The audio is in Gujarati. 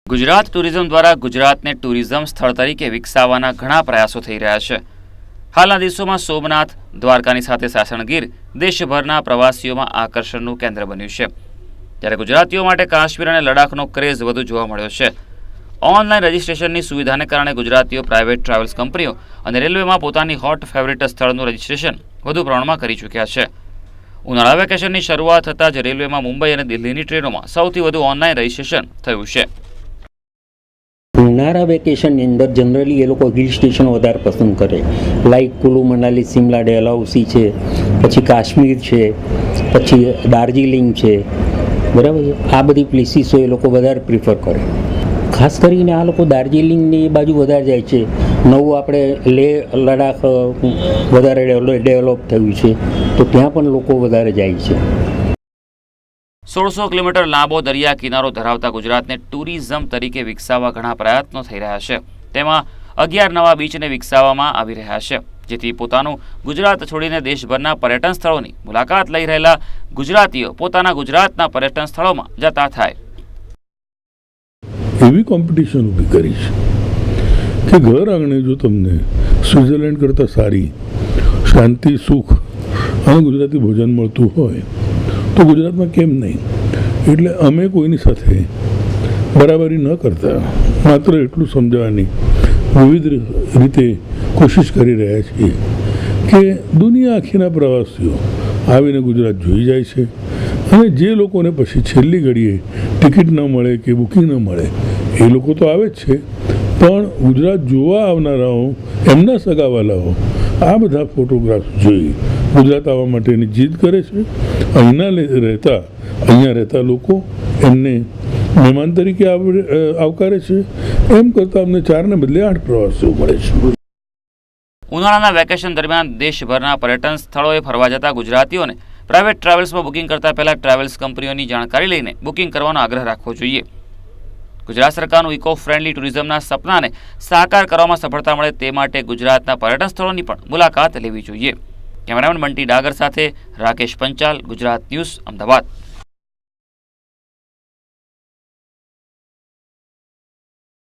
ગુજરાત ટુરિઝમ દ્વારા ગુજરાતને ટુરિઝમ સ્થળ તરીકે વિકસાવવાના ઘણા પ્રયાસો થઈ રહ્યા છે। હાલના દિવસોમાં સોમનાથ, દ્વારકાની સાથે સાસણગીર દેશભરના પ્રવાસીઓમાં આકર્ષણનું કેન્દ્ર બન્યું છે। ત્યારે ગુજરાતીઓ માટે કાશ્મીર અને લડાખનો ક્રેઝ વધુ જોવા મળ્યો છે। ઓનલાઈન રજિસ્ટ્રેશનની સુવિધાને કારણે ગુજરાતીઓ પ્રાઇવેટ ટ્રાવેલ્સ કંપનીઓ અને રેલવેમાં પોતાની હોટ ફેવરિટ સ્થળનું રજિસ્ટ્રેશન વધુ પ્રમાણમાં કરી ચૂક્યા છે। ઉનાળા વેકેશનની શરૂઆત થતાં જ રેલવેમાં મુંબઈ અને દિલ્હીની ટ્રેનોમાં સૌથી વધુ ઓનલાઈન રજિસ્ટ્રેશન થયું છે। ઉનાળા વેકેશનની અંદર જનરલી એ લોકો હિલ સ્ટેશન વધારે પસંદ કરે, લાઈક કુલુ મનાલી, સિમલા, ડેલહાઉસી છે, પછી કાશ્મીર છે, પછી દાર્જિલિંગ છે, બરાબર છે। આ બધી પ્લેસીસો એ લોકો વધારે પ્રિફર કરે। ખાસ કરીને આ લોકો દાર્જિલિંગની બાજુ વધારે જાય છે। નવું આપણે લેહ લડાખ વધારે ડેવલપ થયું છે, તો ત્યાં પણ લોકો વધારે જાય છે। 1600 કિલોમીટર લાંબો દરિયા કિનારો ધરાવતા ગુજરાતને ટુરિઝમ તરીકે વિકસાવવા ઘણા પ્રયત્નો થઈ રહ્યા છે। તેમાં 11 નવા બીચને વિકસાવવામાં આવી રહ્યા છે, જેથી પોતાનું ગુજરાત છોડીને દેશભરના પર્યટન સ્થળોની મુલાકાત લઈ રહેલા ગુજરાતીઓ પોતાના ગુજરાતના પર્યટન સ્થળોમાં જતા થાય। એવી કોમ્પિટિશન ઊભી કરી છે કે ઘર આંગણે જો તમને સ્વિટ્ઝરલેન્ડ કરતાં સારી શાંતિ, સુખ અને ગુજરાતી ભોજન મળતું હોય તો ગુજરાતમાં કેમ નહીં? એટલે અમે કોઈની સાથે બરાબરી ન કરતા માત્ર એટલું સમજાવવાની વિવિધ રીતે કોશિશ કરી રહ્યા છીએ કે દુનિયા આખીના પ્રવાસીઓ આવીને ગુજરાત જોઈ જાય છે, અને જે લોકોને પછી છેલ્લી ઘડીએ ટિકિટ ન મળે કે બુકિંગ ન મળે એ લોકો તો આવે જ છે, પણ ગુજરાત જોવા આવનારાઓ, એમના સગાવાલાઓ આ બધા ફોટોગ્રાફ્સ જોઈ ગુજરાત આવવા માટેની જીદ કરે છે। અહીંયા રહેતા લોકો એમને મહેમાન તરીકે આવકારે છે। એમ કરતાં અમને 4 ને બદલે 8 પ્રવાસીઓ મળે છે। ઉનાળાના વેકેશન દરમિયાન દેશભરના પર્યટન સ્થળોએ ફરવા જતા ગુજરાતીઓને પ્રાઇવેટ ટ્રાવેલ્સમાં બુકિંગ કરતા પહેલા ટ્રાવેલ્સ કંપનીઓની જાણકારી લઈને બુકિંગ કરવાનો આગ્રહ રાખવો જોઈએ। ગુજરાત સરકારનું ઇકો ફ્રેન્ડલી ટુરિઝમના સપનાને સાકાર કરવામાં સફળતા મળે તે માટે ગુજરાતના પર્યટન સ્થળોની પણ મુલાકાત લેવી જોઈએ। કેમેરામેન બંટી ડાગર સાથે રાકેશ પંચાલ, ગુજરાત ન્યૂઝ, અમદાવાદ।